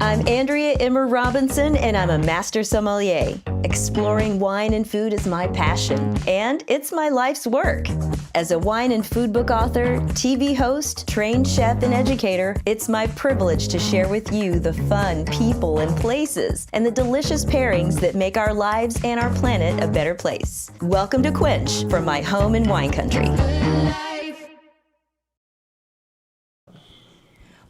I'm Andrea Immer Robinson, and I'm a master sommelier. Exploring wine and food is my passion, and it's my life's work. As a wine and food book author, TV host, trained chef, and educator, it's my privilege to share with you the fun, people, and places, and the delicious pairings that make our lives and our planet a better place. Welcome to Quench from my home in wine country.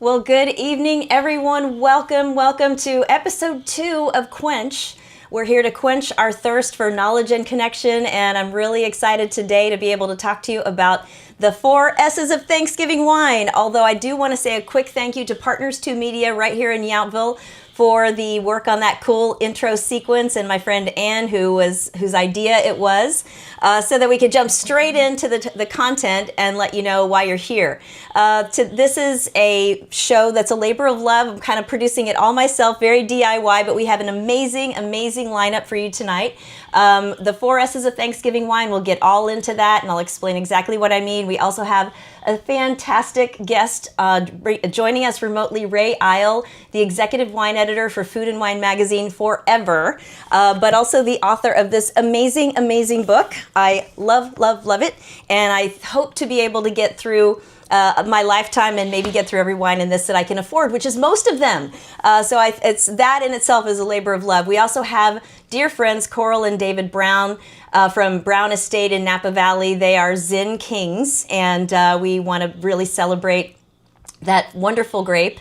Well, good evening, everyone. Welcome to episode 2 of Quench. We're here to quench our thirst for knowledge and connection, and I'm really excited today to be able to talk to you about the 4 S's of Thanksgiving wine. Although I do want to say a quick thank you to Partners 2 Media right here in Yountville for the work on that cool intro sequence, and my friend Ann, whose idea it was, so that we could jump straight into the content and let you know why you're here. This is a show that's a labor of love. I'm kind of producing it all myself, very DIY, but we have an amazing lineup for you tonight. The 4 S's of Thanksgiving wine, we'll get all into that, and I'll explain exactly what I mean. We also have a fantastic guest joining us remotely, Ray Isle, the executive wine editor for Food and Wine magazine forever, but also the author of this amazing book. I love it, and I hope to be able to get through my lifetime and maybe get through every wine in this that I can afford, which is most of them. It's that in itself is a labor of love. We also have dear friends Coral and David Brown from Brown Estate in Napa Valley. They are Zin Kings, and we want to really celebrate that wonderful grape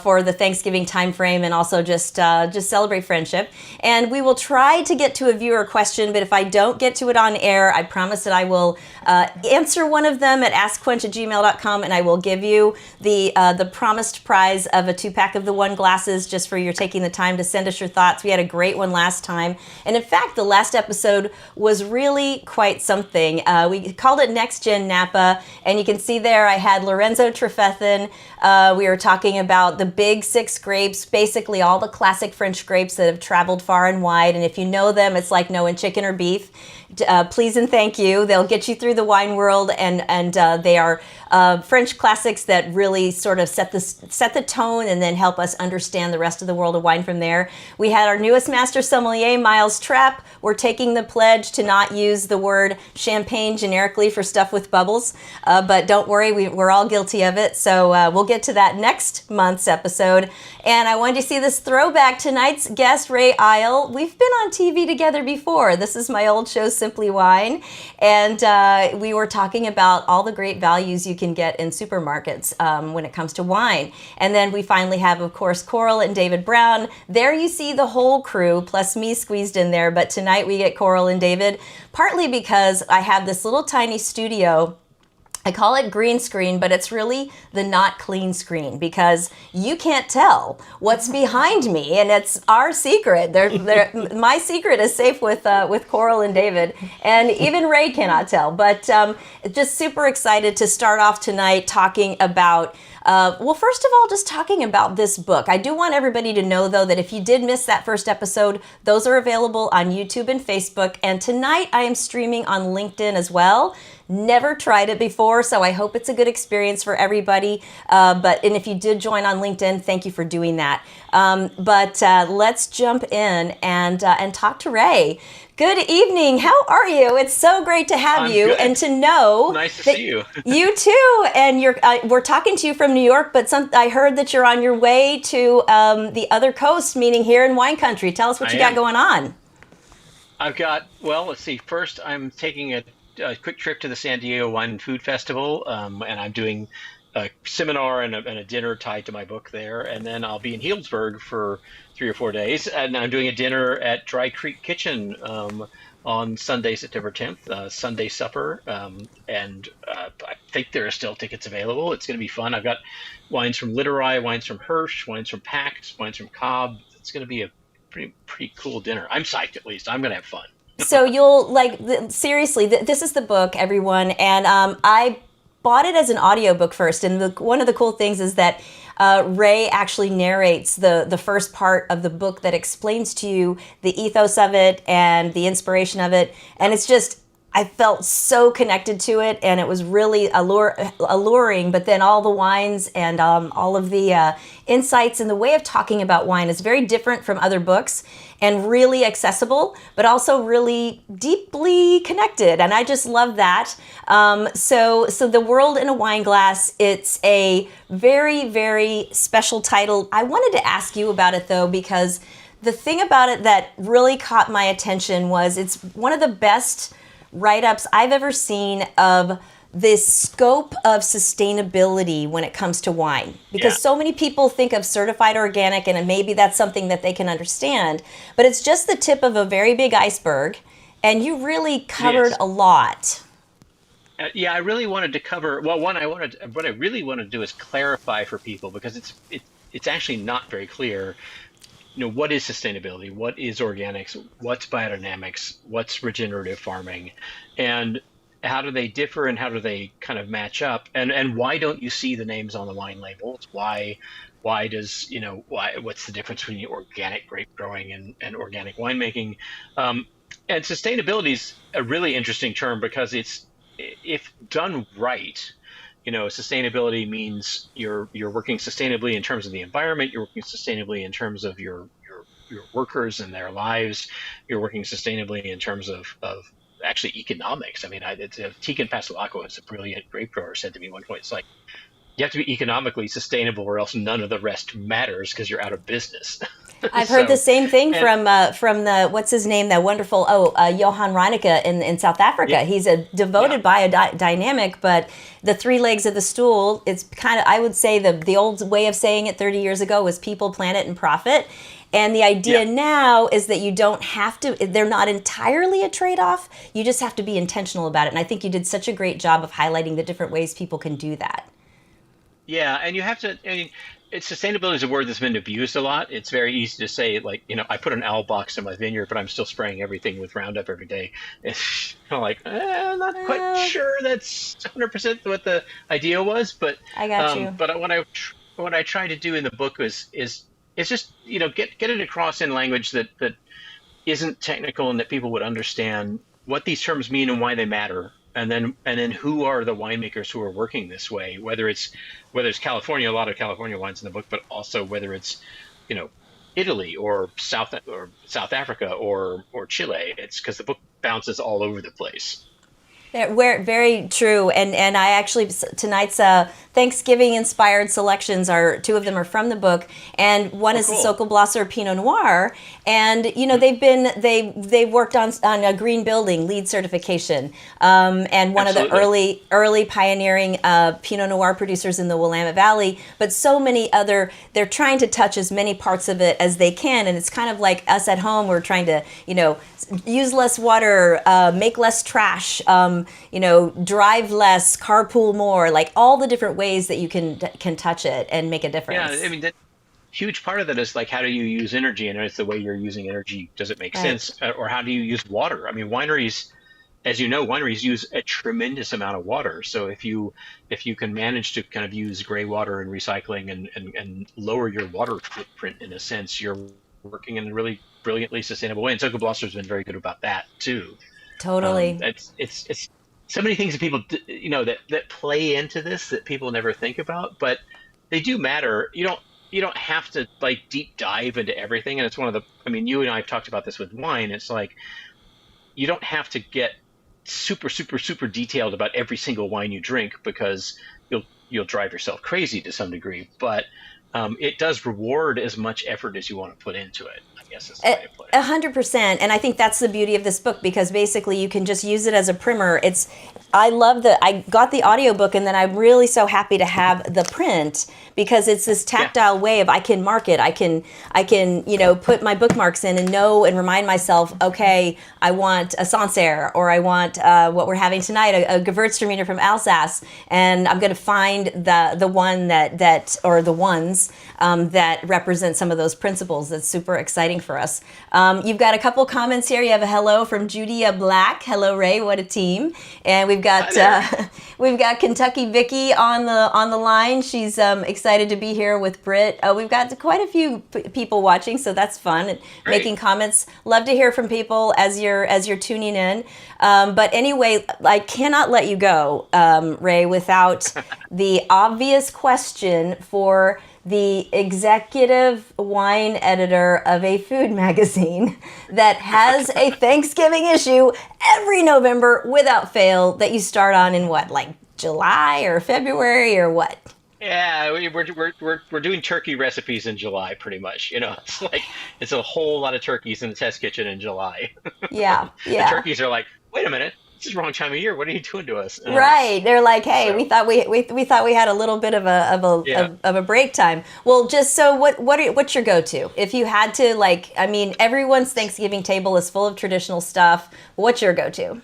for the Thanksgiving time frame, and also just celebrate friendship. And we will try to get to a viewer question, but if I don't get to it on air, I promise that I will answer one of them at askquench@gmail.com, and I will give you the promised prize of a 2-pack of the Wineglasses, just for your taking the time to send us your thoughts. We had a great one last time, and in fact, the last episode was really quite something. We called it Next Gen Napa, and you can see there I had Lorenzo Trefethen. We were talking about the big 6 grapes, basically all the classic French grapes that have traveled far and wide. And if you know them, it's like knowing chicken or beef. Please and thank you. They'll get you through the wine world, and they are French classics that really sort of set the tone and then help us understand the rest of the world of wine from there. We had our newest master sommelier, Miles Trapp. We're taking the pledge to not use the word champagne generically for stuff with bubbles, but don't worry, we're all guilty of it. So we'll get to that next month's episode. And I wanted to see this throwback. Tonight's guest, Ray Isle. We've been on TV together before. This is my old show, Simply Wine, and we were talking about all the great values you can get in supermarkets when it comes to wine. And then we finally have, of course, Coral and David Brown. There you see the whole crew, plus me squeezed in there. But tonight we get Coral and David, partly because I have this little tiny studio. I call it green screen, but it's really the not clean screen, because you can't tell what's behind me, and it's our secret. My secret is safe with Coral and David, and even Ray cannot tell. But just super excited to start off tonight talking about well, first of all, just talking about this book. I do want everybody to know, though, that if you did miss that first episode, those are available on YouTube and Facebook. And tonight I am streaming on LinkedIn as well. Never tried it before, so I hope it's a good experience for everybody. And if you did join on LinkedIn, thank you for doing that. But let's jump in and talk to Ray. Good evening. How are you? It's so great to have I'm you good. And to know Nice to that see you. You too. And we're talking to you from New York, but I heard that you're on your way to the other coast, meaning here in wine country. Tell us what you got going on. I've got, well, let's see. First, I'm taking a quick trip to the San Diego Wine and Food Festival, and I'm doing a seminar and a dinner tied to my book there. And then I'll be in Healdsburg for 3 or 4 days. And I'm doing a dinner at Dry Creek Kitchen on Sunday, September 10th, Sunday supper. And I think there are still tickets available. It's going to be fun. I've got wines from Literai, wines from Hirsch, wines from Pax, wines from Cobb. It's going to be a pretty cool dinner. I'm psyched, at least. I'm going to have fun. So you'll seriously, this is the book, everyone. And I bought it as an audiobook first. And one of the cool things is that Ray actually narrates the first part of the book that explains to you the ethos of it and the inspiration of it. And it's just I felt so connected to it, and it was really alluring. But then all the wines and all of the insights and the way of talking about wine is very different from other books and really accessible, but also really deeply connected. And I just love that. So The World in a Wine Glass, it's a very, very special title. I wanted to ask you about it, though, because the thing about it that really caught my attention was it's one of the best write-ups I've ever seen of this scope of sustainability when it comes to wine, because so many people think of certified organic and maybe that's something that they can understand, but it's just the tip of a very big iceberg, and you really covered a lot. Yeah, I really wanted to cover. Well, what I really wanted to do is clarify for people because it's actually not very clear. What is sustainability? What is organics? What's biodynamics? What's regenerative farming? And how do they differ and how do they kind of match up? And why don't you see the names on the wine labels? Why does, what's the difference between organic grape growing and organic winemaking? And sustainability is a really interesting term because if done right, sustainability means you're working sustainably in terms of the environment. You're working sustainably in terms of your workers and their lives. You're working sustainably in terms of actually economics. I mean, Tican Pastelacqua, is a brilliant grape grower, said to me one point, it's like, you have to be economically sustainable or else none of the rest matters because you're out of business. I've heard the same thing from the what's his name, that wonderful Johan Reinecke in South Africa. Yeah, He's a devoted biodynamic, but the three legs of the stool, it's kind of, I would say the old way of saying it 30 years ago was people, planet, and profit. And the idea now is that you don't have to, they're not entirely a trade-off. You just have to be intentional about it. And I think you did such a great job of highlighting the different ways people can do that. Yeah, and you have to. I mean, sustainability is a word that's been abused a lot. It's very easy to say, like, I put an owl box in my vineyard, but I'm still spraying everything with Roundup every day. It's kind of like, I'm not quite sure that's 100% what the idea was, but I got you. But what I try to do in the book is just get it across in language that isn't technical and that people would understand what these terms mean and why they matter. And then who are the winemakers who are working this way? Whether it's California, a lot of California wines in the book, but also whether it's Italy or South Africa or Chile. It's because the book bounces all over the place. Very true, and I actually, tonight's Thanksgiving inspired selections are, two of them are from the book, and one is the Sokolblosser Pinot Noir, and they've worked on a green building LEED certification, and one of the early pioneering Pinot Noir producers in the Willamette Valley, but so many other, they're trying to touch as many parts of it as they can, and it's kind of like us at home, we're trying to use less water, make less trash, drive less, carpool more, like all the different ways that you can touch it and make a difference. Yeah, I mean, that huge part of that is like, how do you use energy? And it's the way you're using energy. Does it make sense? Or how do you use water? I mean, wineries, as you know, wineries use a tremendous amount of water. So if you can manage to kind of use gray water and recycling and lower your water footprint, in a sense, you're working in a really brilliantly sustainable way. And Sokolblosser's been very good about that too. Totally. It's so many things that people that play into this that people never think about, but they do matter. You don't have to like deep dive into everything. And it's one of the, I mean, you and I have talked about this with wine. It's like, you don't have to get super, super, super detailed about every single wine you drink, because you'll drive yourself crazy to some degree, but it does reward as much effort as you want to put into it. Yes, is the way to put it. 100%, and I think that's the beauty of this book, because basically you can just use it as a primer. I got the audiobook, and then I'm really so happy to have the print, because it's this tactile way of, I can mark it, I can put my bookmarks in and know and remind myself, okay, I want a Sancerre, or I want what we're having tonight, a Gewürztraminer from Alsace, and I'm going to find the one that or the ones that represent some of those principles. That's super exciting for us. You've got a couple comments here. You have a hello from Judia Black. Hello, Ray. What a team. And we've we've got we've got Kentucky Vicky on the line. She's excited to be here with Britt. We've got quite a few people watching, so that's fun. And making comments. Love to hear from people as you're tuning in. But anyway, I cannot let you go, Ray, without the obvious question for the executive wine editor of a food magazine that has a Thanksgiving issue every November without fail that you start on in what, like July or February or what? Yeah, we're doing turkey recipes in July, pretty much. It's a whole lot of turkeys in the test kitchen in July. Yeah, The turkeys are like, wait a minute, this is the wrong time of year. What are you doing to us? Right. They're like, hey, we thought we had a little bit of a break time. Well, just so what's your go-to? If you had to, everyone's Thanksgiving table is full of traditional stuff. What's your go-to?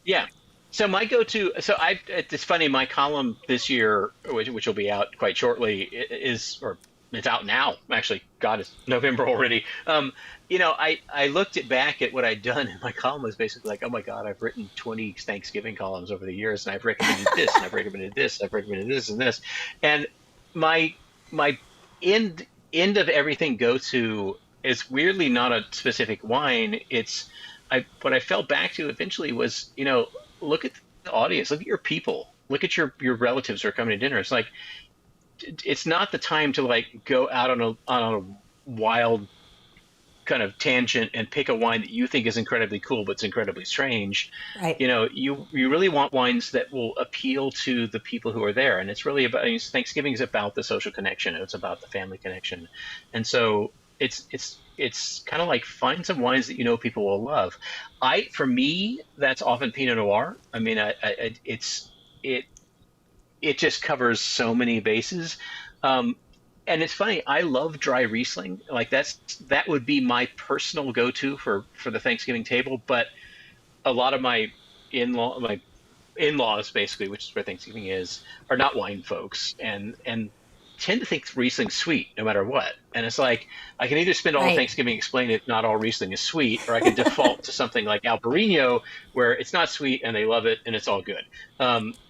Yeah. So my go-to, it's funny, my column this year, which will be out quite shortly, it's out now, actually. God, it's November already. I looked back at what I'd done, and my column was basically like, oh my God, I've written 20 Thanksgiving columns over the years, and I've recommended this, and I've recommended this, I've recommended this and this. And my end of everything go-to is weirdly not a specific wine. What I fell back to eventually was, look at the audience, look at your people, look at your relatives who are coming to dinner. It's like, it's not the time to go out on a wild kind of tangent and pick a wine that you think is incredibly cool, but it's incredibly strange. Right. You really want wines that will appeal to the people who are there. And it's really about, Thanksgiving is about the social connection. It's about the family connection. And so it's kind of like find some wines that people will love. For me, that's often Pinot Noir. I mean, it just covers so many bases. And it's funny, I love dry Riesling. That would be my personal go-to for the Thanksgiving table. But a lot of my in-laws, basically, which is where Thanksgiving is, are not wine folks, and tend to think Riesling's sweet no matter what. And it's like, I can either spend all of Thanksgiving explaining that not all Riesling is sweet, or I can default to something like Albarino, where it's not sweet and they love it and it's all good.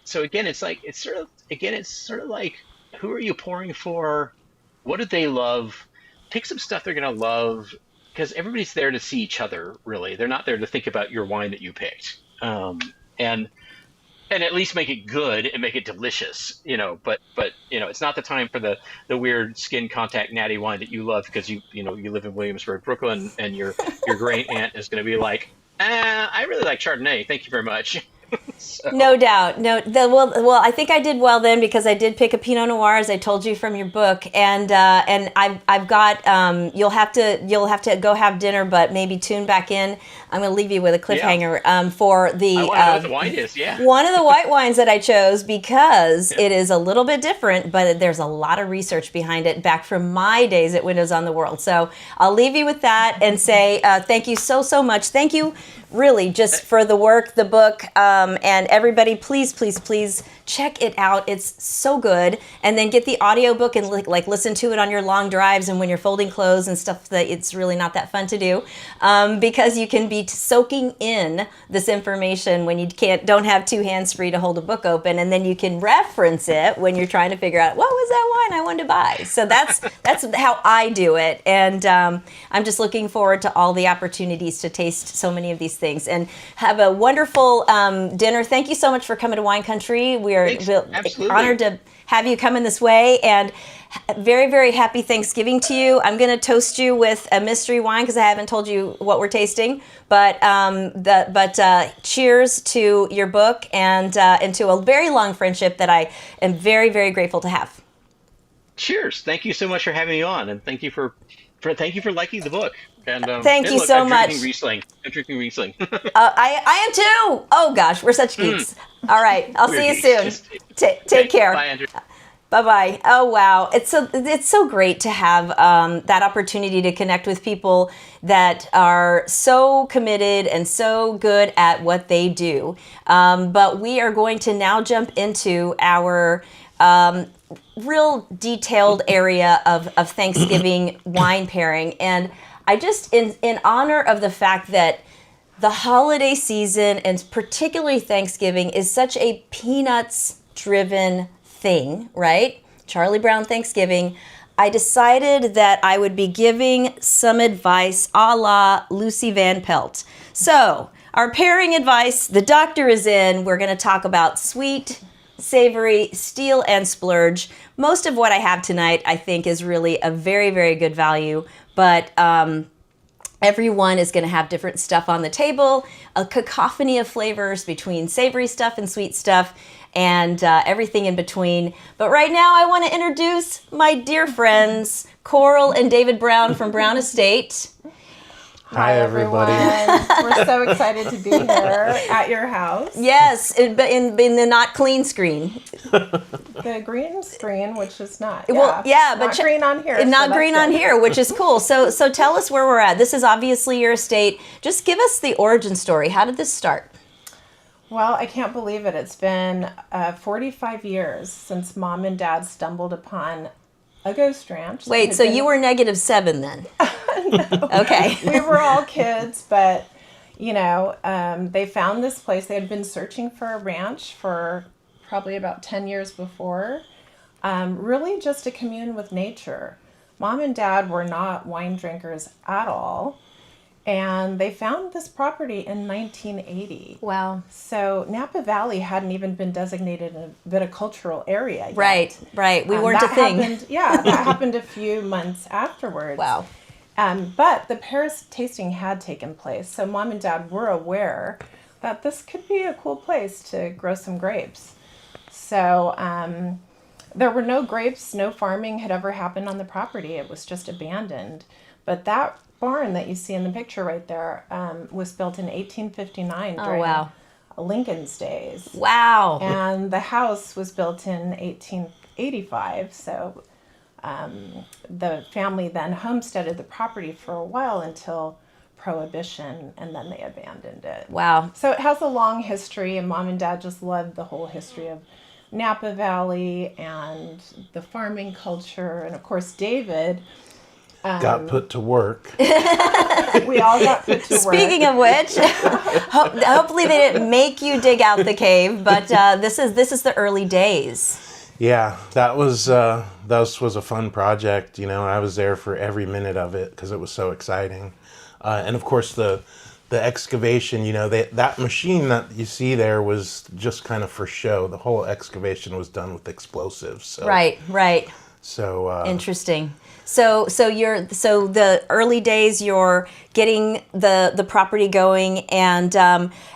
So again, it's sort of like, who are you pouring for? What do they love? Pick some stuff they're going to love, because everybody's there to see each other, really. They're not there to think about your wine that you picked. And at least make it good and make it delicious, but it's not the time for the weird skin contact natty wine that you love because you live in Williamsburg, Brooklyn, and your great aunt is going to be like, I really like Chardonnay, thank you very much. So. No doubt. Well, I think I did well then, because I did pick a Pinot Noir, as I told you from your book, and I've got you'll have to go have dinner, but maybe tune back in. I'm going to leave you with a cliffhanger for the. I want to know what the wine is. Yeah. One of the white wines that I chose because it is a little bit different, but there's a lot of research behind it back from my days at Windows on the World. So I'll leave you with that and say thank you so much. Thank you. Really, just for the work, the book, and everybody, please check it out. It's so good. And then get the audiobook and listen to it on your long drives and when you're folding clothes and stuff that it's really not that fun to do, because you can be soaking in this information when you don't have two hands free to hold a book open, and then you can reference it when you're trying to figure out what was that wine I wanted to buy. So that's how I do it, and I'm just looking forward to all the opportunities to taste so many of these things, and have a wonderful dinner. Thank you so much for coming to Wine Country. We're honored to have you come in this way, and very, very happy Thanksgiving to you. I'm going to toast you with a mystery wine because I haven't told you what we're tasting, but cheers to your book and to a very long friendship that I am very, very grateful to have. Cheers. Thank you so much for having me on, and thank you for liking the book. And thank you so much. I'm drinking Riesling. I am too. Oh gosh, we're such geeks. All right, I'll see you soon. Take care. Bye, Andrew. Bye-bye. Oh, wow. It's so great to have that opportunity to connect with people that are so committed and so good at what they do. But we are going to now jump into our real detailed area of Thanksgiving wine pairing. And I just, in honor of the fact that the holiday season, and particularly Thanksgiving, is such a peanuts-driven thing, right? Charlie Brown Thanksgiving. I decided that I would be giving some advice a la Lucy Van Pelt. So, our pairing advice, the doctor is in. We're going to talk about sweet, savory, steal, and splurge. Most of what I have tonight, I think, is really a very, very good value. But everyone is going to have different stuff on the table, a cacophony of flavors between savory stuff and sweet stuff, and everything in between. But right now, I want to introduce my dear friends, Coral and David Brown from Brown Estate. Hi, everybody. We're so excited to be here at your house. Yes, in the not clean screen. The green screen, which is not. But not green on here. Not green on here, which is cool. So tell us where we're at. This is obviously your estate. Just give us the origin story. How did this start? Well, I can't believe it. It's been 45 years since Mom and Dad stumbled upon a ghost ranch. Wait, so you were -7 then? No. Okay. We were all kids, but, they found this place. They had been searching for a ranch for probably about 10 years before, really just to commune with nature. Mom and Dad were not wine drinkers at all, and they found this property in 1980. Wow. So Napa Valley hadn't even been designated a viticultural area yet. Right. We weren't a thing. That happened a few months afterwards. Wow. But the Paris tasting had taken place, so Mom and Dad were aware that this could be a cool place to grow some grapes. So there were no grapes, no farming had ever happened on the property. It was just abandoned. But that barn that you see in the picture right there was built in 1859 during Lincoln's days. Wow. And the house was built in 1885, so the family then homesteaded the property for a while until Prohibition, and then they abandoned it. Wow. So it has a long history, and Mom and Dad just loved the whole history of Napa Valley and the farming culture, and of course David got put to work. We all got put to work. Speaking of which, hopefully they didn't make you dig out the cave, but this is the early days. Yeah, that was a fun project. I was there for every minute of it because it was so exciting, and of course the excavation. That machine that you see there was just kind of for show. The whole excavation was done with explosives. So, Right. So interesting. So the early days, you're getting the property going, and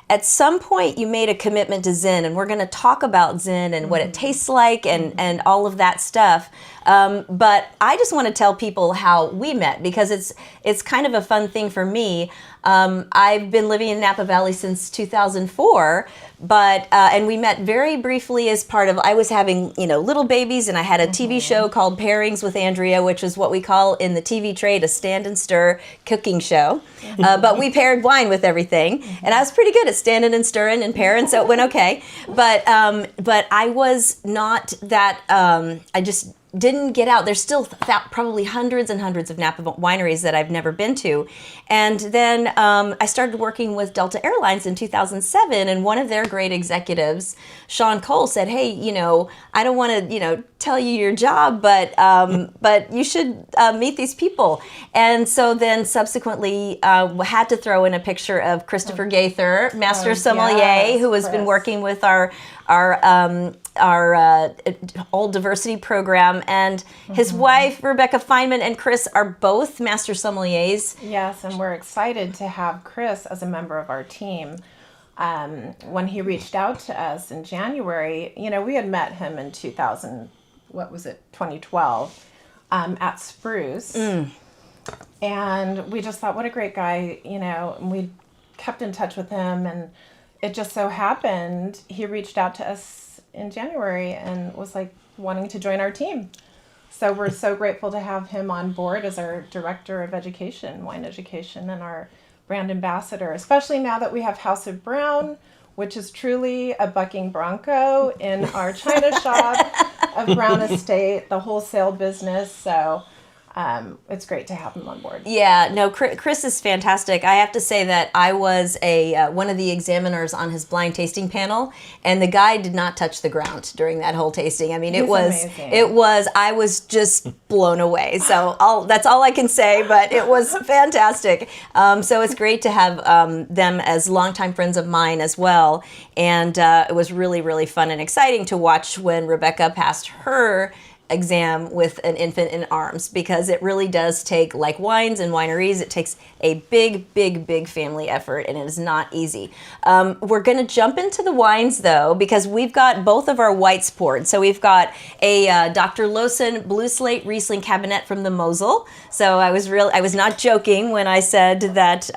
at some point you made a commitment to Zen, and we're going to talk about Zen and what it tastes like and all of that stuff. But I just want to tell people how we met, because it's kind of a fun thing for me. I've been living in Napa Valley since 2004, but and we met very briefly as part of, I was having little babies, and I had a TV show called Pairings with Andrea, which is what we call in the TV trade a stand and stir cooking show. But we paired wine with everything, and I was pretty good at standing and stirring and pairing, so it went okay. But I was not that. I just didn't get out. There's still probably hundreds and hundreds of Napa wineries that I've never been to. And then I started working with Delta Airlines in 2007, and one of their great executives, Sean Cole, said, "Hey, I don't want to, tell you your job, but you should meet these people." And so then subsequently had to throw in a picture of Christopher Gaither, Master Sommelier, who has been working with our old diversity program, and his wife Rebecca Feynman and Chris are both master sommeliers. Yes, and we're excited to have Chris as a member of our team. When he reached out to us in January, we had met him in 2012 at Spruce, and we just thought, what a great guy, and we kept in touch with him, and it just so happened he reached out to us in January and was like wanting to join our team. So we're so grateful to have him on board as our director of education, wine education, and our brand ambassador, especially now that we have House of Brown, which is truly a bucking bronco in our China shop of Brown Estate, the wholesale business. So it's great to have him on board. Yeah, no, Chris is fantastic. I have to say that I was one of the examiners on his blind tasting panel, and the guy did not touch the ground during that whole tasting. I mean, He's amazing. I was just blown away. So that's all I can say, but it was fantastic. So it's great to have them as longtime friends of mine as well. And it was really, really fun and exciting to watch when Rebecca passed her exam with an infant in arms, because it really does take, like wines and wineries, it takes a big family effort, and it is not easy. We're going to jump into the wines though, because we've got both of our whites poured. So we've got a Dr. Lawson Blue Slate Riesling Cabernet from the Mosel. So I was not joking when I said that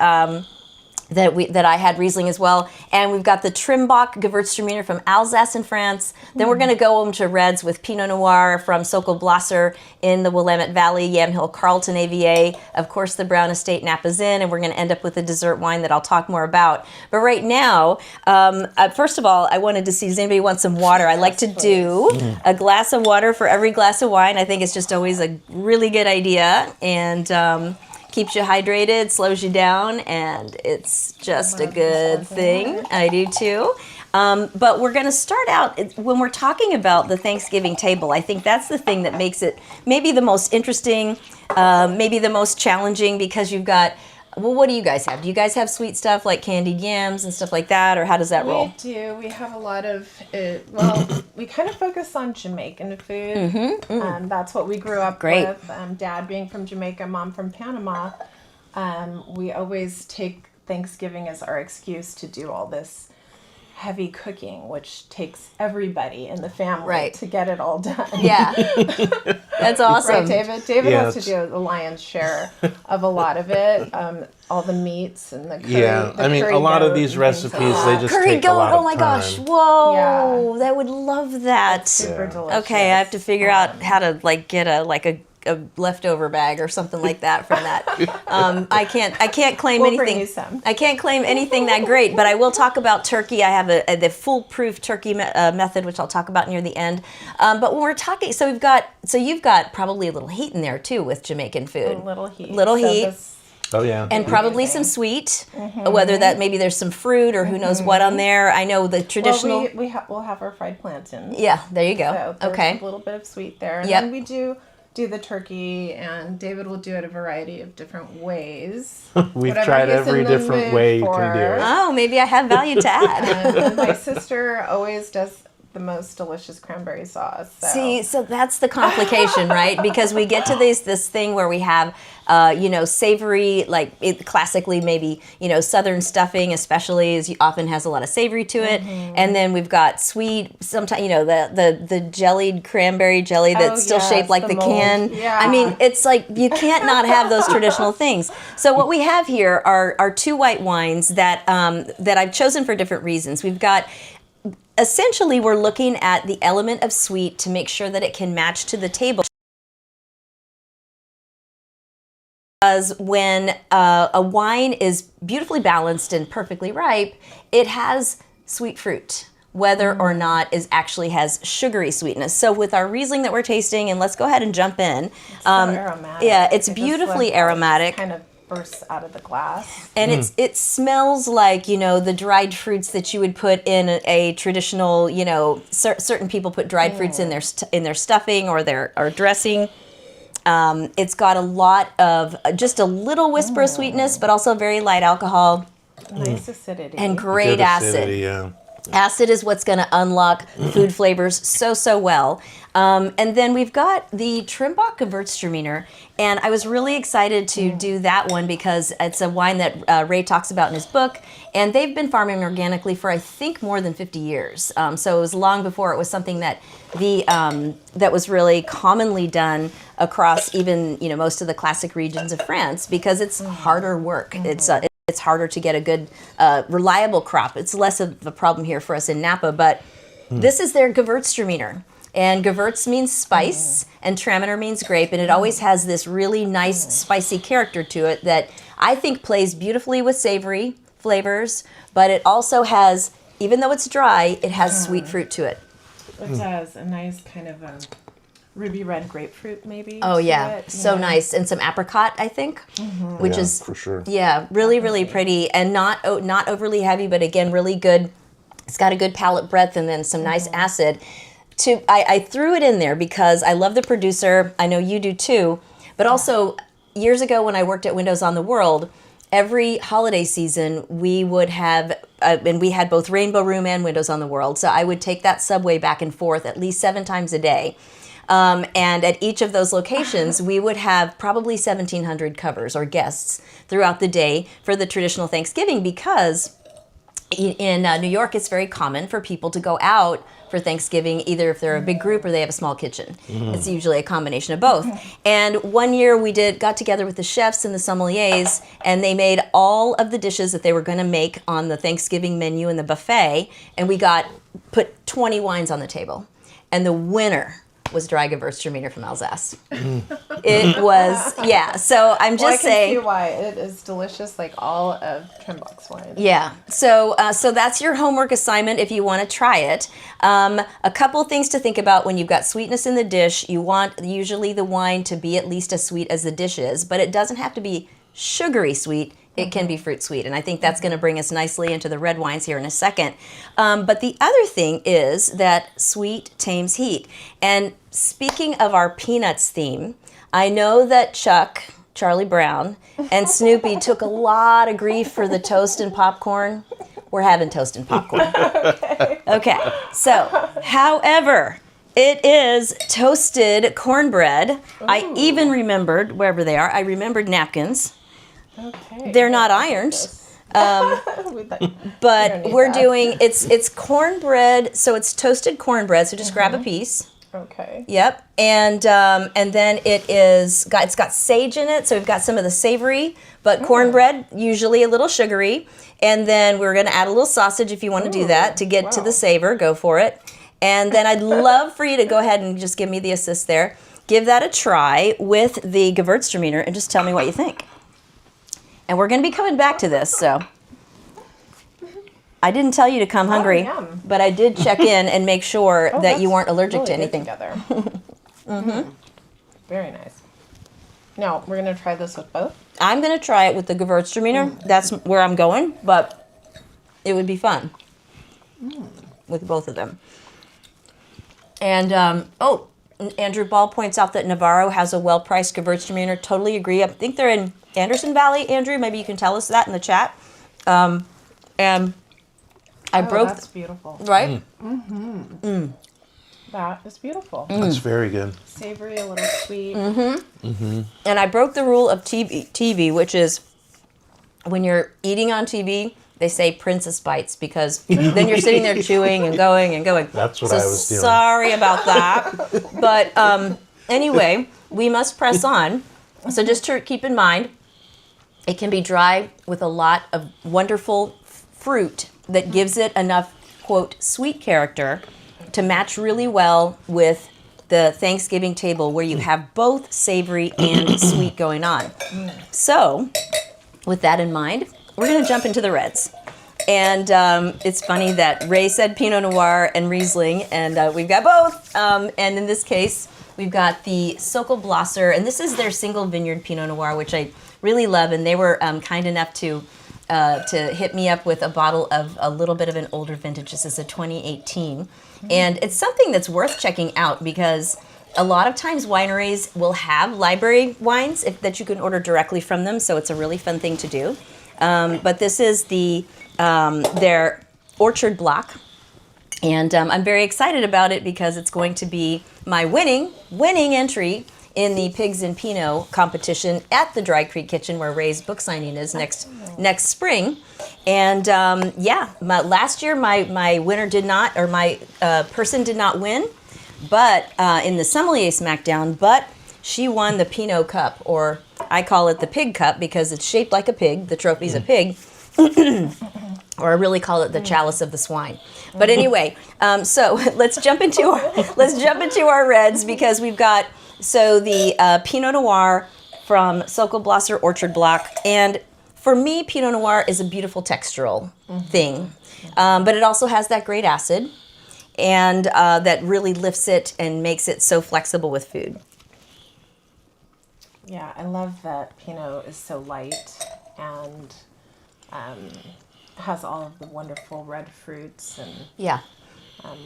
that I had Riesling as well. And we've got the Trimbach Gewürztraminer from Alsace in France. Then we're going to go over to reds with Pinot Noir from Sokol Blasser in the Willamette Valley, Yamhill Carlton AVA, of course the Brown Estate Napa Zin, and we're going to end up with a dessert wine that I'll talk more about. But right now, first of all, I wanted to see, does anybody want some water? I like to do a glass of water for every glass of wine. I think it's just always a really good idea, and keeps you hydrated, slows you down, and it's just a good thing. I do too. But we're going to start out, when we're talking about the Thanksgiving table, I think that's the thing that makes it maybe the most interesting, maybe the most challenging, because you've got, well, what do you guys have? Do you guys have sweet stuff like candied yams and stuff like that, or how does that roll? We do. We have a lot of, well, we kind of focus on Jamaican food. That's what we grew up with. Dad being from Jamaica, Mom from Panama. We always take Thanksgiving as our excuse to do all this heavy cooking, which takes everybody in the family to get it all done. Yeah. That's awesome. Right, David? David has to do the lion's share of a lot of it. All the meats and the curry. Yeah, I mean, a lot of these recipes, they just curry take goat, a lot of oh my time. gosh, whoa, Yeah. I would love that. It's super delicious. Okay, I have to figure out how to get a leftover bag or something like that from that. I can't claim anything. Bring you some. I can't claim anything that great, but I will talk about turkey. I have the foolproof turkey method, which I'll talk about near the end. But when we're talking, so you've got probably a little heat in there too with Jamaican food. A little heat. Oh yeah. And probably some sweet, whether that maybe there's some fruit or who knows what on there. I know the traditional. Well, we'll have our fried plantains. Yeah, there you go. So okay. A little bit of sweet there. And Yep. then we do the turkey, and David will do it a variety of different ways. We've Whatever tried he's every in the different mood way you for. can do it. Oh, maybe I have value to add. And my sister always does the most delicious cranberry sauce. So. See, so that's the complication, right? Because we get to this thing where we have, savory, classically maybe, Southern stuffing especially often has a lot of savory to it. And then we've got sweet, sometimes, the jellied cranberry jelly that's still shaped like the can. Yeah. I mean, it's like you can't not have those traditional things. So what we have here are two white wines that I've chosen for different reasons. We've got, essentially, we're looking at the element of sweet to make sure that it can match to the table. Because when a wine is beautifully balanced and perfectly ripe, it has sweet fruit, whether or not it actually has sugary sweetness. So with our Riesling that we're tasting, and let's go ahead and jump in. It's so aromatic. Yeah, it's beautifully aromatic. Kind of bursts out of the glass. And it smells like, the dried fruits that you would put in a traditional, certain people put dried fruits in their stuffing or their dressing. It's got a lot of just a little whisper of sweetness, but also very light alcohol. Nice acidity. And great Good acid. acidity, yeah. Acid is what's going to unlock food flavors so well. And then we've got the Trimbach Gewürztraminer, and I was really excited to do that one because it's a wine that Ray talks about in his book, and they've been farming organically for I think more than 50 years. So it was long before it was something that that was really commonly done across even most of the classic regions of France, because it's harder work. It's harder to get a good, reliable crop. It's less of a problem here for us in Napa, but this is their Gewürztraminer. And Gewürz means spice, and Traminer means grape, and it always has this really nice spicy character to it that I think plays beautifully with savory flavors, but it also has, even though it's dry, it has sweet fruit to it. It does. A nice kind of ruby red grapefruit maybe. Oh to yeah, it, so nice, and some apricot, I think, which Yeah, is for sure. yeah, really pretty, and not overly heavy, but again, really good. It's got a good palate breadth, and then some nice acid. I threw it in there because I love the producer. I know you do too, but also years ago when I worked at Windows on the World, every holiday season we would have, and we had both Rainbow Room and Windows on the World. So I would take that subway back and forth at least 7 times a day. And at each of those locations, we would have probably 1,700 covers or guests throughout the day for the traditional Thanksgiving, because in New York, it's very common for people to go out for Thanksgiving, either if they're a big group or they have a small kitchen. It's usually a combination of both. And one year we got together with the chefs and the sommeliers, and they made all of the dishes that they were going to make on the Thanksgiving menu in the buffet, and we put 20 wines on the table. And the winner was dry Gewürztraminer from Alsace. It was, yeah. So I'm just saying. I can see why it is delicious, like all of Trimbach's wine. Yeah. So that's your homework assignment if you want to try it. A couple things to think about when you've got sweetness in the dish. You want usually the wine to be at least as sweet as the dish is, but it doesn't have to be sugary sweet. It can be fruit sweet, and I think that's going to bring us nicely into the red wines here in a second. But the other thing is that sweet tames heat. And speaking of our peanuts theme, I know that Charlie Brown, and Snoopy took a lot of grief for the toast and popcorn. We're having toast and popcorn. Okay. So, however, it is toasted cornbread. Ooh. I even remembered, wherever they are, I remembered napkins. Okay. They're not ironed, but we're doing, it's cornbread, so it's toasted cornbread, so just grab a piece. Okay. Yep, and then it's got sage in it, so we've got some of the savory, but cornbread, usually a little sugary, and then we're going to add a little sausage if you want to do that, to get to the savor, go for it. And then I'd love for you to go ahead and just give me the assist there. Give that a try with the Gewürztraminer, and just tell me what you think. And we're going to be coming back to this, so I didn't tell you to come hungry, but I did check in and make sure that you weren't allergic to anything. Together. Very nice. Now, we're going to try this with both? I'm going to try it with the Gewürztraminer. That's where I'm going, but it would be fun with both of them. And, Andrew Ball points out that Navarro has a well-priced Gewürztraminer. Totally agree. I think they're in Anderson Valley. Andrew, maybe you can tell us that in the chat. And I broke. That's beautiful. Right? That is beautiful. That's very good. Savory, a little sweet. And I broke the rule of TV, which is when you're eating on TV, they say princess bites, because then you're sitting there chewing and going and going. That's what I was doing. Sorry about that. But anyway, we must press on. So just to keep in mind, it can be dry with a lot of wonderful fruit that gives it enough, quote, sweet character to match really well with the Thanksgiving table, where you have both savory and sweet going on. So with that in mind, we're going to jump into the reds. And it's funny that Ray said Pinot Noir and Riesling, and we've got both. And in this case, we've got the Sokolblosser, and this is their single vineyard Pinot Noir, which I really love. And they were kind enough to hit me up with a bottle of a little bit of an older vintage. This is a 2018. And it's something that's worth checking out, because a lot of times wineries will have library wines that you can order directly from them, so it's a really fun thing to do. But this is their orchard block, and I'm very excited about it because it's going to be my winning entry in the Pigs and Pinot competition at the Dry Creek Kitchen, where Ray's book signing is next spring. And last year my winner did not, or my person did not win, but in the sommelier smackdown, but she won the Pinot Cup, or I call it the Pig Cup because it's shaped like a pig. The trophy's a pig. Or I really call it the chalice of the swine. But anyway, so let's jump into our reds, because we've got the Pinot Noir from Sokolblosser Orchard Block. And for me, Pinot Noir is a beautiful textural thing, but it also has that great acid. and that really lifts it and makes it so flexible with food. Yeah, I love that Pinot is so light and has all of the wonderful red fruits and Yeah.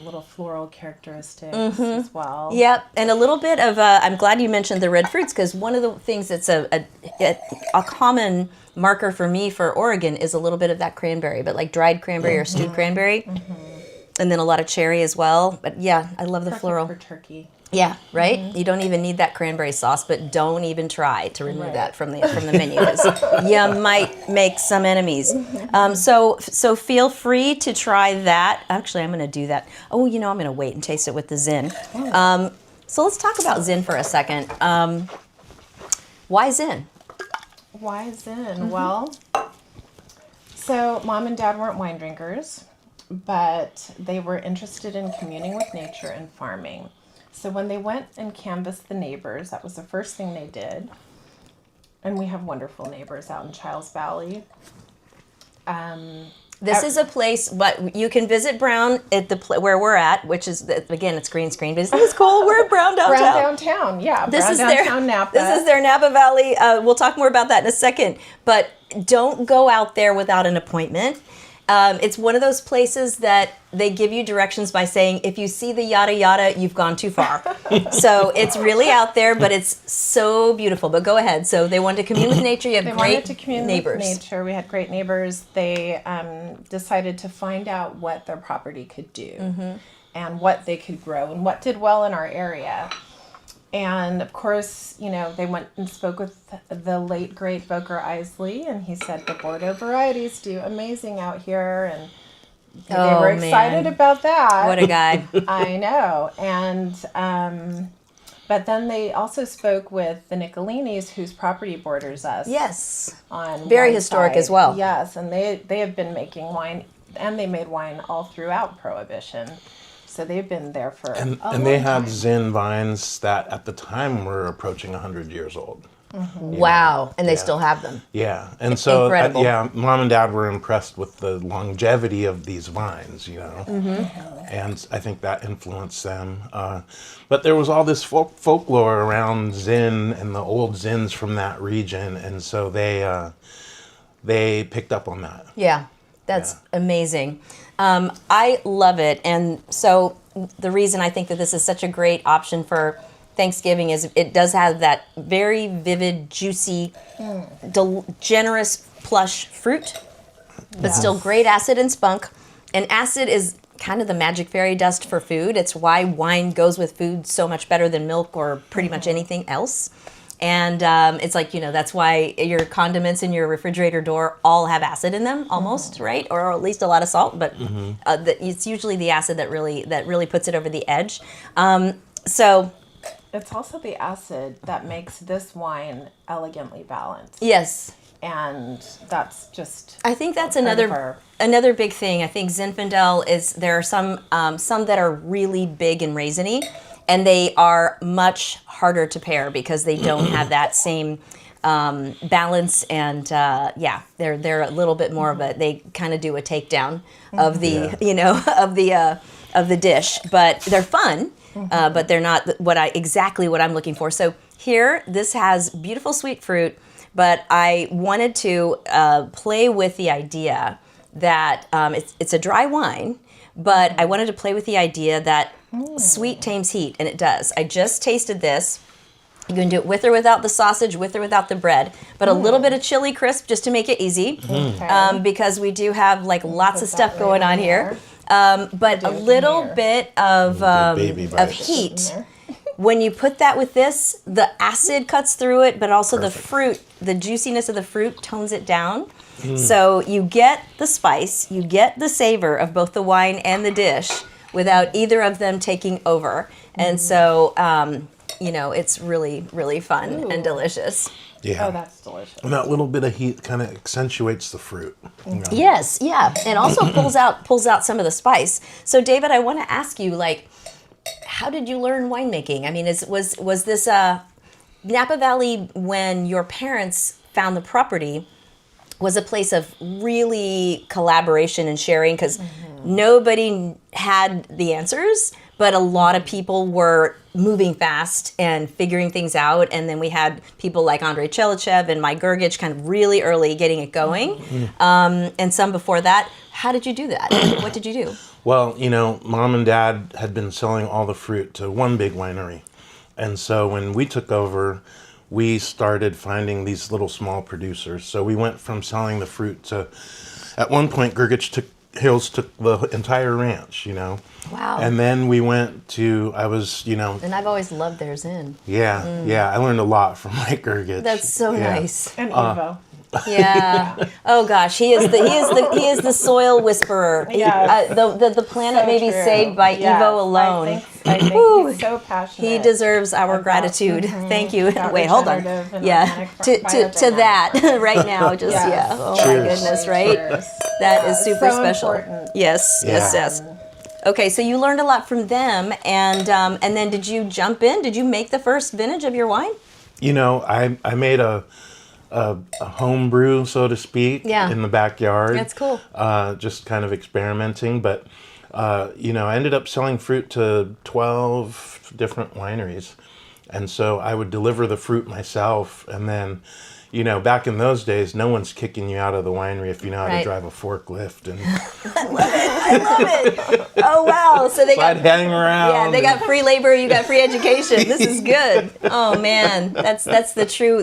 little floral characteristics as well. Yep, and a little bit of, I'm glad you mentioned the red fruits, because one of the things that's a common marker for me for Oregon is a little bit of that cranberry, but like dried cranberry or stewed cranberry. And then a lot of cherry as well. But yeah, I love the Perfect floral. for turkey. Yeah, right? You don't even need that cranberry sauce, but don't even try to remove Right. that from the menu, because you might make some enemies. So feel free to try that. Actually, I'm going to do that. Oh, I'm going to wait and taste it with the Zin. So let's talk about Zin for a second. Why Zin? Why Zin? Well, so Mom and Dad weren't wine drinkers, but they were interested in communing with nature and farming. So when they went and canvassed the neighbors, that was the first thing they did. And we have wonderful neighbors out in Childs Valley. This is a place, but you can visit Brown at where we're at, which is, again, it's green screen, but isn't this cool? We're at Brown downtown. Brown downtown, yeah. Brown downtown Napa. This is their Napa Valley. We'll talk more about that in a second. But don't go out there without an appointment. It's one of those places that they give you directions by saying, if you see the yada yada, you've gone too far. So it's really out there, but it's so beautiful. But go ahead. So they wanted to commune with nature. You have They great wanted to commune neighbors. with nature. We had great neighbors. They decided to find out what their property could do and what they could grow and what did well in our area. And of course, they went and spoke with the late great Boker Isley, and he said the Bordeaux varieties do amazing out here, and they were excited about that. What a guy. I know. And but then they also spoke with the Niccolinis, whose property borders us. Yes. On Very one historic side. as well. Yes, and they have been making wine, and they made wine all throughout Prohibition. So they've been there for a long And they had time. Zin vines that at the time were approaching 100 years old. Wow. And they Yeah. still have them. Yeah, and so Incredible. Mom and Dad were impressed with the longevity of these vines, and I think that influenced them. But there was all this folklore around Zin and the old Zins from that region, and so they picked up on that. Yeah, that's amazing. I love it. And so the reason I think that this is such a great option for Thanksgiving is it does have that very vivid, juicy, generous, plush fruit, but still great acid and spunk. And acid is kind of the magic fairy dust for food. It's why wine goes with food so much better than milk or pretty much anything else. And it's like, that's why your condiments in your refrigerator door all have acid in them, almost, right? Or at least a lot of salt, but it's usually the acid that really puts it over the edge. So It's also the acid that makes this wine elegantly balanced. yes, And that's just I think that's part of another big thing. I think Zinfandel there are some that are really big and raisiny, and they are much harder to pair because they don't have that same balance, and they're a little bit more of they kind of do a takedown of the of the dish, but they're fun, but they're not exactly what I'm looking for. So here, this has beautiful sweet fruit, but I wanted to play with the idea that it's a dry wine, but I wanted to play with the idea that sweet tames heat, and it does. I just tasted this. You can do it with or without the sausage, with or without the bread, but a little bit of chili crisp just to make it easy, because we do have lots of stuff going on here. But a little bit of baby bites. heat. When you put that with this, the acid cuts through it, but also the fruit, the juiciness of the fruit tones it down. So you get the spice, you get the savor of both the wine and the dish without either of them taking over. And so, it's really, really fun and delicious. Yeah. Oh, that's delicious. And that little bit of heat kind of accentuates the fruit. Yes, yeah, and also pulls out some of the spice. So, David, I want to ask you, how did you learn winemaking? I mean, was this Napa Valley, when your parents found the property, was a place of really collaboration and sharing? Because Nobody had the answers, but a lot of people were moving fast and figuring things out. And then we had people like Andrei Chelichev and Mike Gergich kind of really early getting it going. And some before that. How did you do that? What did you do? Well, Mom and Dad had been selling all the fruit to one big winery. And so when we took over, we started finding these little small producers. So we went from selling the fruit to, at one point, Hills took the entire ranch, Wow. And then we went to, And I've always loved their Zin. Yeah, I learned a lot from Mike Gergich. That's so nice. And Evo. Yeah. Oh gosh, he is the soil whisperer. Yes. The planet So may be true. saved by Yes, Evo alone. I think he's so passionate. He deserves our about- gratitude. Thank you. about Wait, hold on. regenerative and Yeah, organic to biodynamic. that right now. Just Yes. yeah. Oh my Cheers. goodness, right? Cheers. That is super so special. important. Yes, yes, Yeah. yes. Okay, so you learned a lot from them, and then did you jump in? Did you make the first vintage of your wine? I made a home brew, so to speak, Yeah. in the backyard. That's cool. Just kind of experimenting, but I ended up selling fruit to 12 different wineries, and so I would deliver the fruit myself, and then. Back in those days, no one's kicking you out of the winery if you know how Right. to drive a forklift. And I love it. Oh wow! So they so I'd got hang around. yeah, they got free labor. You got free education. This is good. Oh man, that's the true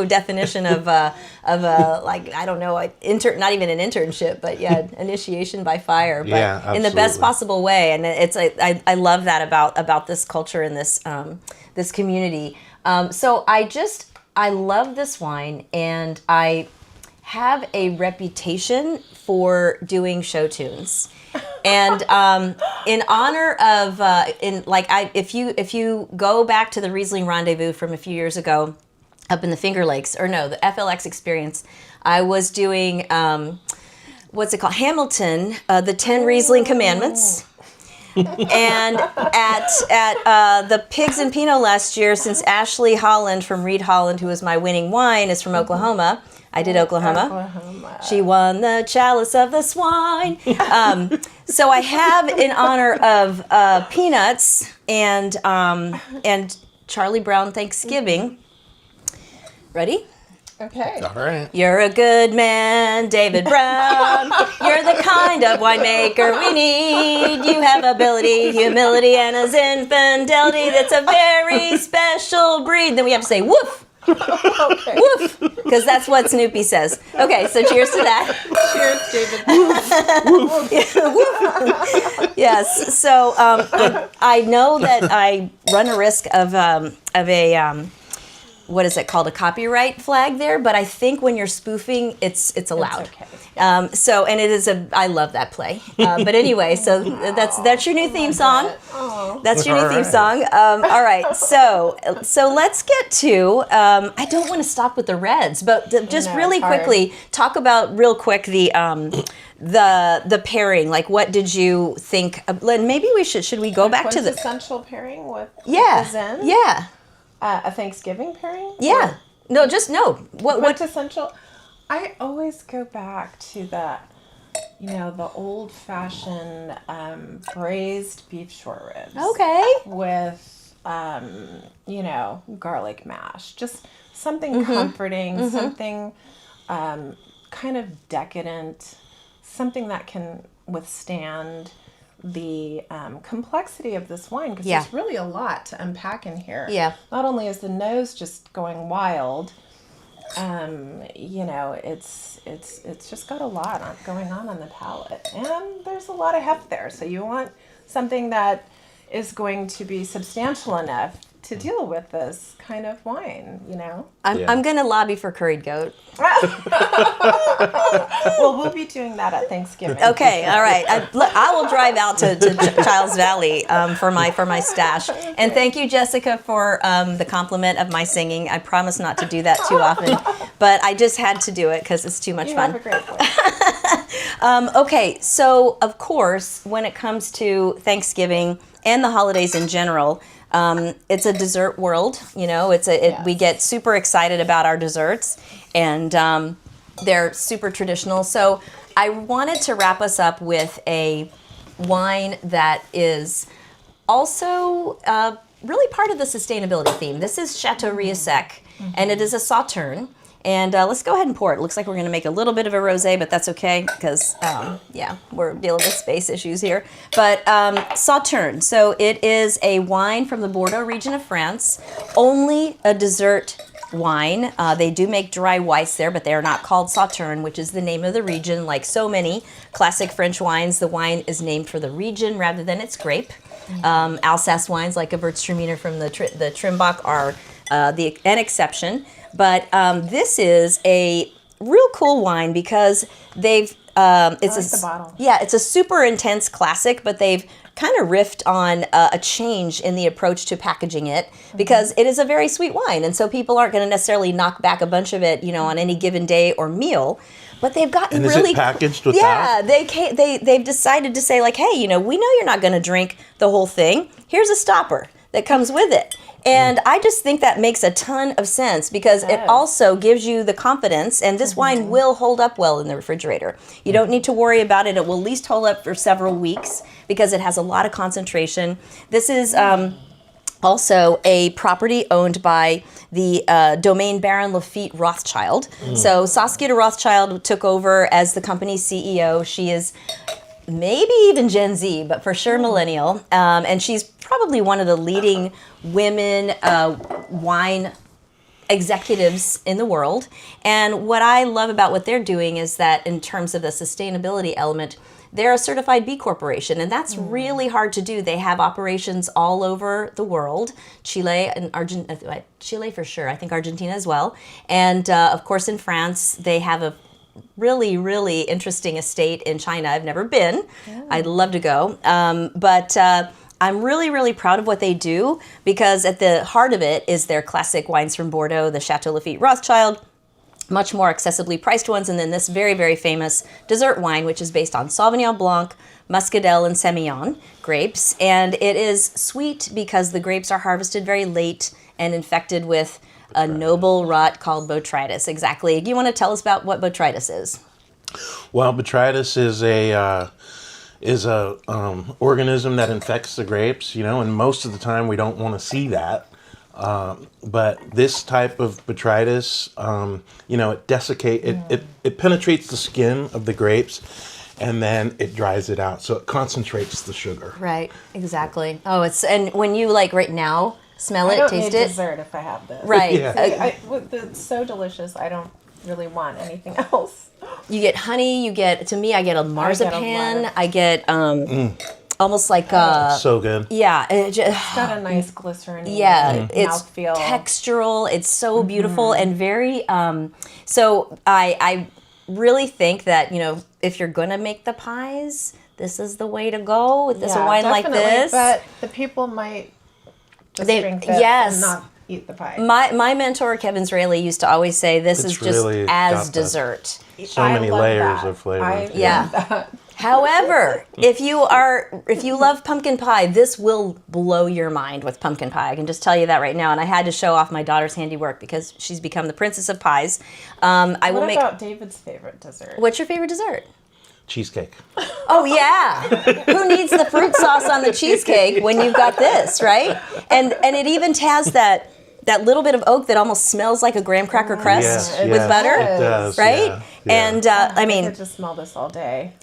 definition of like I don't know, not even an internship, but yeah, initiation by fire. But Yeah, in the best absolutely. possible way. And it's I love that about this culture and this community. So I love this wine, and I have a reputation for doing show tunes. And in honor of if you go back to the Riesling Rendezvous from a few years ago up in the Finger Lakes, or no, the FLX experience, I was doing what's it called? Hamilton, the 10 Riesling Commandments. And at the Pigs and Pinot last year, since Ashley Holland from Reed Holland, who was my winning wine, is from Oklahoma. I did Oklahoma. She won the chalice of the swine. So I have in honor of Peanuts and Charlie Brown Thanksgiving. Ready? Okay. All right. You're a good man, David Brown. You're the kind of winemaker we need. You have ability, humility, and a zinfidelity that's a very special breed. Then we have to say woof. Okay. Woof. Because that's what Snoopy says. Okay, so cheers to that. Cheers, David. Yes. So I know that I run a risk of a what is it called, a copyright flag there, but I think when you're spoofing, it's allowed. okay. So and it is I love that play. But anyway, so that's your new theme song. That's your new theme song. All right, so let's get to. I don't want to stop with the reds, but just No, really it's hard. quickly talk about real quick the pairing. Like, what did you think? Len, maybe we should we go back to the essential pairing with yeah the Zen? yeah A Thanksgiving pairing? yeah. No, just no. What Quintessential? I always go back to the old-fashioned braised beef short ribs. Okay. With, garlic mash. Just something comforting, something kind of decadent, something that can withstand the complexity of this wine, because Yeah. there's really a lot to unpack in here. Yeah. Not only is the nose just going wild, it's just got a lot going on the palate, and there's a lot of heft there. So you want something that is going to be substantial enough to deal with this kind of wine, I'm gonna lobby for curried goat. Well, we'll be doing that at Thanksgiving. Okay, all right. I will drive out to Childs Valley for my stash. And thank you, Jessica, for the compliment of my singing. I promise not to do that too often, but I just had to do it because it's too much You fun. have a great voice. Okay, so of course, when it comes to Thanksgiving and the holidays in general, it's a dessert world. We get super excited about our desserts, and they're super traditional. So I wanted to wrap us up with a wine that is also really part of the sustainability theme. This is Chateau Sec, and it is a Sauterne. And let's go ahead and pour it. Looks like we're going to make a little bit of a rosé, but that's okay because, yeah, we're dealing with space issues here. But Sauterne, so it is a wine from the Bordeaux region of France, only a dessert wine. They do make dry whites there, but they are not called Sauterne, which is the name of the region. Like so many classic French wines, the wine is named for the region rather than its grape. Alsace wines, like a Gewürztraminer from the Trimbach, are an exception. But this is a real cool wine because they've it's the bottle. Yeah, it's a super intense classic, but they've kind of riffed on a change in the approach to packaging it because it is a very sweet wine, and so people aren't going to necessarily knock back a bunch of it, on any given day or meal. But they've gotten And is really it packaged with yeah. that? They've decided to say like, hey, we know you're not going to drink the whole thing. Here's a stopper that comes with it. And I just think that makes a ton of sense because it also gives you the confidence, and this wine will hold up well in the refrigerator. You don't need to worry about it. It will at least hold up for several weeks because it has a lot of concentration. This is also a property owned by the Domaine Baron Lafitte Rothschild. So Saskia de Rothschild took over as the company's CEO. She is maybe even Gen Z, but for sure millennial. And she's probably one of the leading women wine executives in the world. And what I love about what they're doing is that in terms of the sustainability element, they're a certified B Corporation, and that's really hard to do. They have operations all over the world, Chile and Argentina, Chile for sure, I think Argentina as well. And of course in France, they have a really, really interesting estate in China. I've never been. I'd love to go. But I'm really, really proud of what they do because at the heart of it is their classic wines from Bordeaux, the Chateau Lafitte Rothschild, much more accessibly priced ones, and then this very, very famous dessert wine, which is based on Sauvignon Blanc, Muscadel, and Semillon grapes. And it is sweet because the grapes are harvested very late and infected with a noble rot called botrytis. Exactly. Do you want to tell us about what botrytis is? Well, botrytis is a organism that infects the grapes, and most of the time we don't want to see that. But this type of botrytis, it desiccates, it penetrates the skin of the grapes, and then it dries it out, so it concentrates the sugar. Right. Exactly. Oh, and when you right now smell it, I don't taste need it. dessert if I have this. Right. Yeah. It's so delicious. I don't really want anything else. You get honey. To me, I get a marzipan. I get almost like So good. yeah. It's got a nice glycerin. Yeah, it's mouthfeel. textural. It's so beautiful and very. So I really think that if you're gonna make the pies, this is the way to go with this wine like this. But the people might just drink this and not eat the pie. My mentor Kevin Israeli used to always say this is just really as got dessert. So many love layers that. of flavor. I Yeah. love that. However, if you love pumpkin pie, this will blow your mind with pumpkin pie. I can just tell you that right now. And I had to show off my daughter's handiwork because she's become the princess of pies. What about David's favorite dessert? What's your favorite dessert? Cheesecake. Oh yeah. Who needs the fruit sauce on the cheesecake when you've got this, right? And it even has that little bit of oak that almost smells like a graham cracker crust with butter. It does, right? yeah. And I could just smell this all day.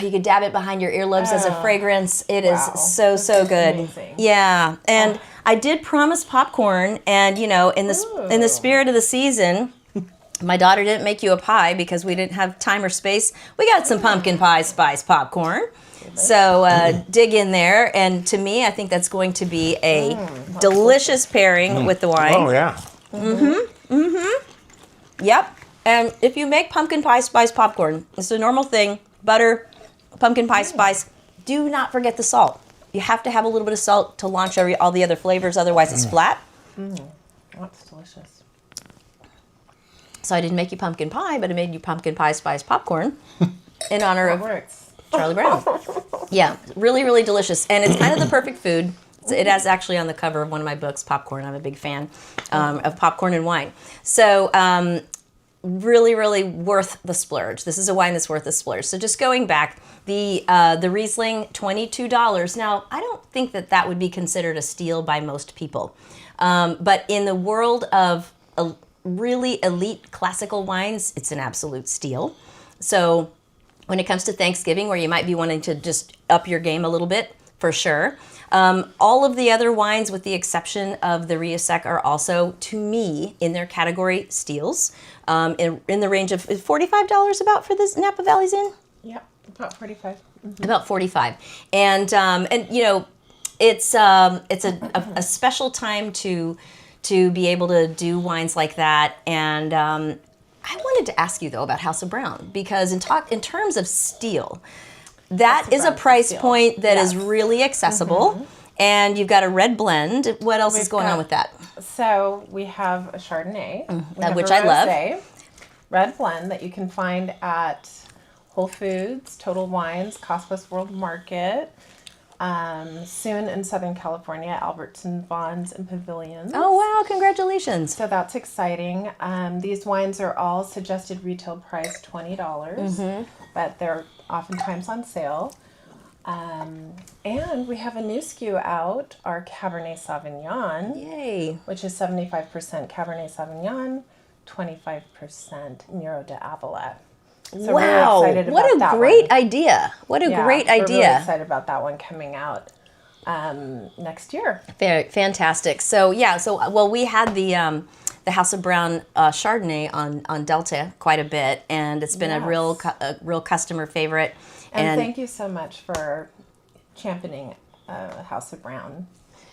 you could dab it behind your earlobes as a fragrance. It is so good. Amazing. Yeah. And I did promise popcorn, and in the spirit of the season, my daughter didn't make you a pie because we didn't have time or space. We got some pumpkin pie spice popcorn. So dig in there, and to me, I think that's going to be a delicious pairing with the wine. Oh yeah. Yep. And if you make pumpkin pie spice popcorn, it's a normal thing. Butter, pumpkin pie spice. Do not forget the salt. You have to have a little bit of salt to launch all the other flavors. Otherwise, it's flat. That's delicious. So I didn't make you pumpkin pie, but I made you pumpkin pie spice popcorn in honor That of works. Charlie Brown. Yeah, really, really delicious. And it's kind of the perfect food. It has actually on the cover of one of my books, Popcorn. I'm a big fan of popcorn and wine. So really, really worth the splurge. This is a wine that's worth the splurge. So just going back, the Riesling, $22. Now, I don't think that would be considered a steal by most people. But in the world of really elite classical wines, it's an absolute steal. So when it comes to Thanksgiving, where you might be wanting to just up your game a little bit, for sure. All of the other wines, with the exception of the Riesec, are also, to me, in their category, steals. In the range of $45 about for this Napa Valley's Inn? Yep, about 45. Mm-hmm. About 45. And you know, it's a special time to be able to do wines like that. And I wanted to ask you, though, about House of Brown, because in terms of steal, that is a price point that is really accessible. Mm-hmm. And you've got a red blend. What else is going on with that? So we have a Chardonnay, which I love. Red blend that you can find at Whole Foods, Total Wines, Cosmos World Market, soon in Southern California, Albertson Vons and Pavilions. Oh, wow. Congratulations. So that's exciting. These wines are all suggested retail price $20, but they're oftentimes on sale. And we have a new SKU out, our Cabernet Sauvignon. Yay. Which is 75% Cabernet Sauvignon, 25% Miro de Avila. So wow, we're excited about what a that great one. idea. What a great We're idea. really excited about that one coming out next year. Fantastic. So, we had the House of Brown Chardonnay on Delta quite a bit, and it's been a real customer favorite. And thank you so much for championing House of Brown.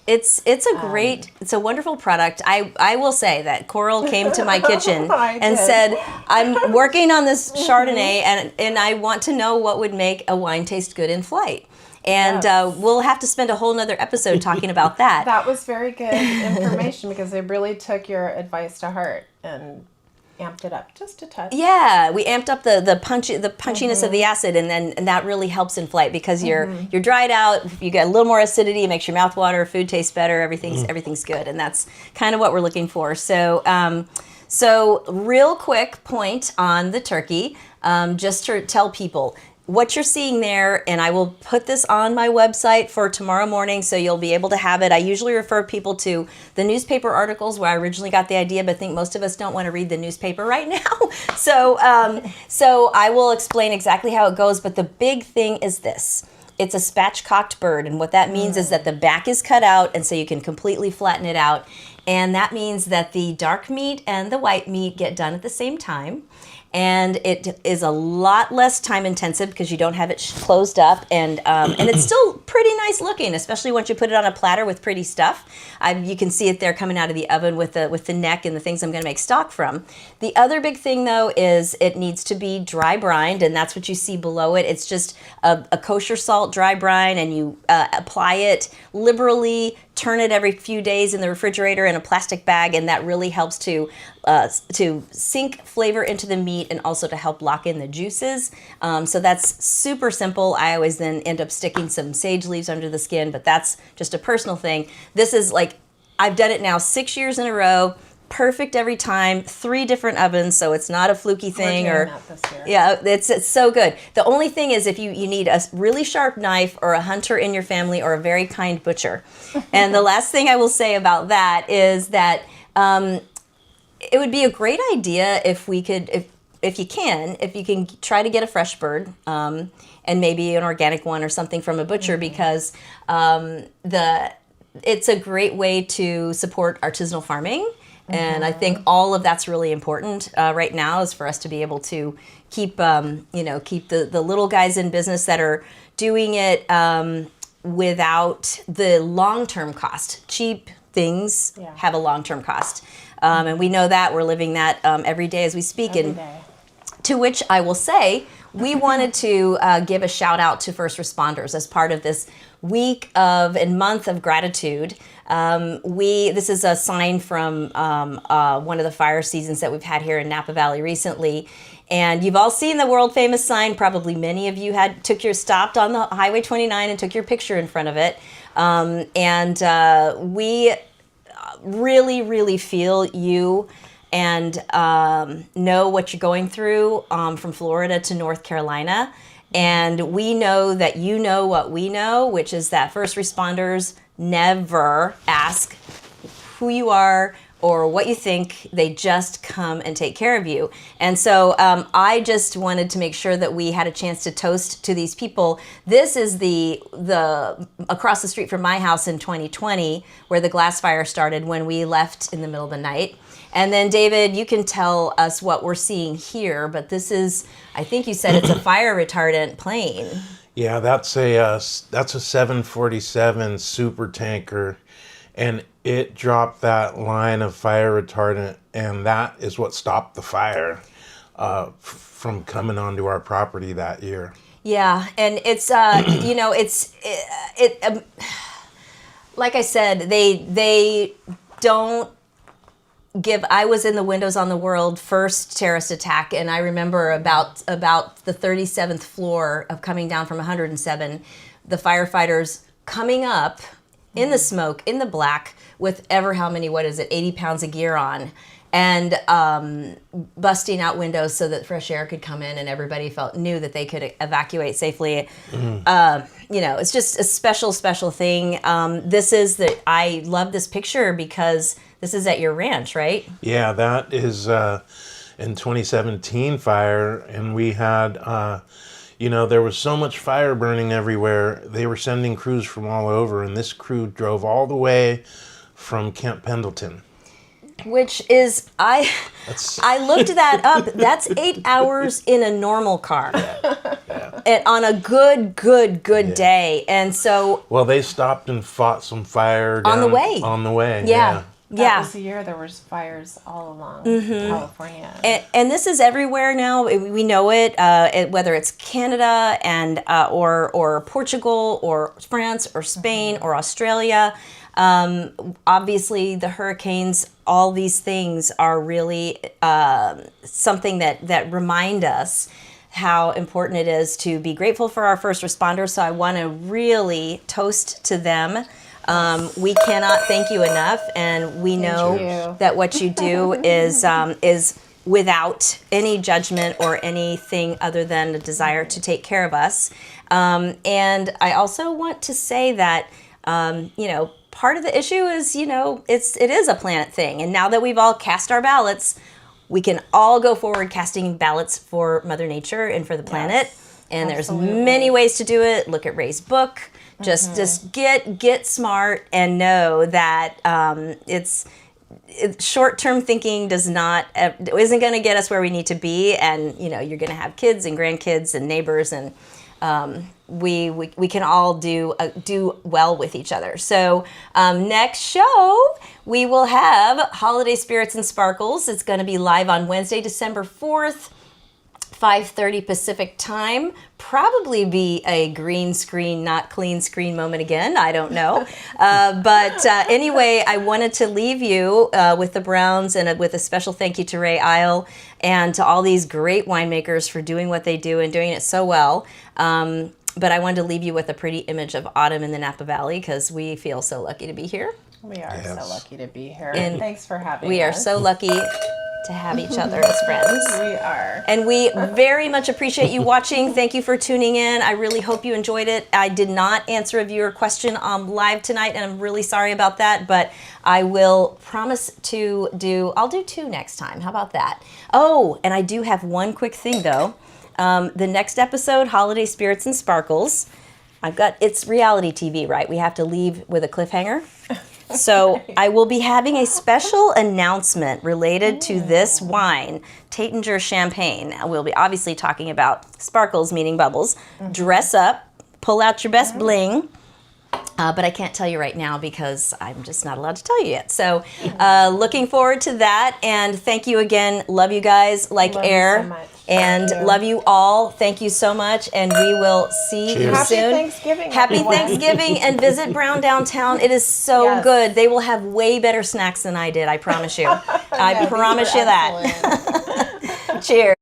It's a wonderful product. I will say that Coral came to my kitchen and said, I'm working on this Chardonnay and I want to know what would make a wine taste good in flight. And we'll have to spend a whole nother episode talking about that. That was very good information because they really took your advice to heart and amped it up just a touch. Yeah, we amped up the punchiness of the acid, and that really helps in flight because you're dried out. You get a little more acidity. It makes your mouth water. Food tastes better. Everything's good, and that's kind of what we're looking for. So, real quick point on the turkey, just to tell people what you're seeing there, and I will put this on my website for tomorrow morning, so you'll be able to have it. I usually refer people to the newspaper articles where I originally got the idea, but I think most of us don't want to read the newspaper right now. So I will explain exactly how it goes, but the big thing is this. It's a spatchcocked bird, and what that means is that the back is cut out, and so you can completely flatten it out. And that means that the dark meat and the white meat get done at the same time. And it is a lot less time intensive because you don't have it closed up, and it's still pretty nice looking, especially once you put it on a platter with pretty stuff. You can see it there coming out of the oven with the neck and the things I'm going to make stock from. The other big thing, though, is it needs to be dry brined, and that's what you see below it. It's just a kosher salt dry brine, and you apply it liberally. Turn it every few days in the refrigerator in a plastic bag, and that really helps to sink flavor into the meat and also to help lock in the juices. So that's super simple. I always then end up sticking some sage leaves under the skin, but that's just a personal thing. This is I've done it now 6 years in a row. Perfect every time, 3 different ovens, so it's not a fluky thing. Yeah, it's so good. The only thing is if you need a really sharp knife or a hunter in your family or a very kind butcher. And the last thing I will say about that is that it would be a great idea if we could, if you can try to get a fresh bird and maybe an organic one or something from a butcher, because it's a great way to support artisanal farming. And I think all of that's really important right now, is for us to be able to keep the little guys in business that are doing it without the long-term cost. Cheap things have a long-term cost. And we know that. We're living that every day as we speak. To which I will say, we wanted to give a shout out to first responders as part of this week and month of gratitude. This is a sign from one of the fire seasons that we've had here in Napa Valley recently. And you've all seen the world famous sign. Probably many of you stopped on the Highway 29 and took your picture in front of it. We really, really feel you and know what you're going through from Florida to North Carolina. And we know that you know what we know, which is that first responders never ask who you are or what you think. They just come and take care of you. And so I just wanted to make sure that we had a chance to toast to these people. This is the across the street from my house in 2020, where the glass fire started when we left in the middle of the night. And then David, you can tell us what we're seeing here, but this is, I think you said it's a fire retardant plane. Yeah, that's a 747 super tanker, and it dropped that line of fire retardant, and that is what stopped the fire from coming onto our property that year. Yeah, and it's like I said, they don't give. I was in the Windows on the World first terrorist attack, and I remember about the 37th floor of coming down from 107, the firefighters coming up in the smoke, in the black, with ever how many, 80 pounds of gear on, and busting out windows so that fresh air could come in and everybody knew that they could evacuate safely. It's just a special thing. I love this picture because this is at your ranch, right? Yeah, that is in 2017 fire, and we had, there was so much fire burning everywhere. They were sending crews from all over, and this crew drove all the way from Camp Pendleton. Which is, I looked that up. That's 8 hours in a normal car. Yeah. And on a good day. And so... Well, they stopped and fought some fire on the way. Yeah. That was the year there was fires all along California. And this is everywhere now. We know it, whether it's Canada and or Portugal or France or Spain or Australia. Obviously, the hurricanes, all these things are really something that remind us how important it is to be grateful for our first responders. So I want to really toast to them. We cannot thank you enough, and we know that what you do is without any judgment or anything other than a desire to take care of us. And I also want to say that part of the issue is it is a planet thing, and now that we've all cast our ballots, we can all go forward casting ballots for Mother Nature and for the planet. And absolutely. There's many ways to do it. Look at Ray's book. Just get smart and know that short-term thinking isn't going to get us where we need to be. And you're going to have kids and grandkids and neighbors, and we can all do well with each other. So next show we will have Holiday Spirits and Sparkles. It's going to be live on Wednesday, December 4th. 5:30 Pacific time. Probably be a green screen, not clean screen moment again. I don't know. But anyway, I wanted to leave you with the Browns and with a special thank you to Ray Isle and to all these great winemakers for doing what they do and doing it so well. But I wanted to leave you with a pretty image of autumn in the Napa Valley because we feel so lucky to be here. We are so lucky to be here. And thanks for having us. We are so lucky to have each other as friends. We are. And we very much appreciate you watching. Thank you for tuning in. I really hope you enjoyed it. I did not answer a viewer question live tonight, and I'm really sorry about that, but I will promise I'll do 2 next time. How about that? Oh, and I do have one quick thing though. The next episode, Holiday Spirits and Sparkles, it's reality TV, right? We have to leave with a cliffhanger. So I will be having a special announcement related to this wine, Taittinger Champagne. We'll be obviously talking about sparkles, meaning bubbles. Dress up, pull out your best bling. But I can't tell you right now because I'm just not allowed to tell you yet. So looking forward to that. And thank you again. Love you guys like air. So much. And love you all. Thank you so much. And we will see you soon. Happy Thanksgiving. Happy Thanksgiving. And visit Brown Downtown. It is so good. They will have way better snacks than I did. I promise you. I promise you that. Cheers.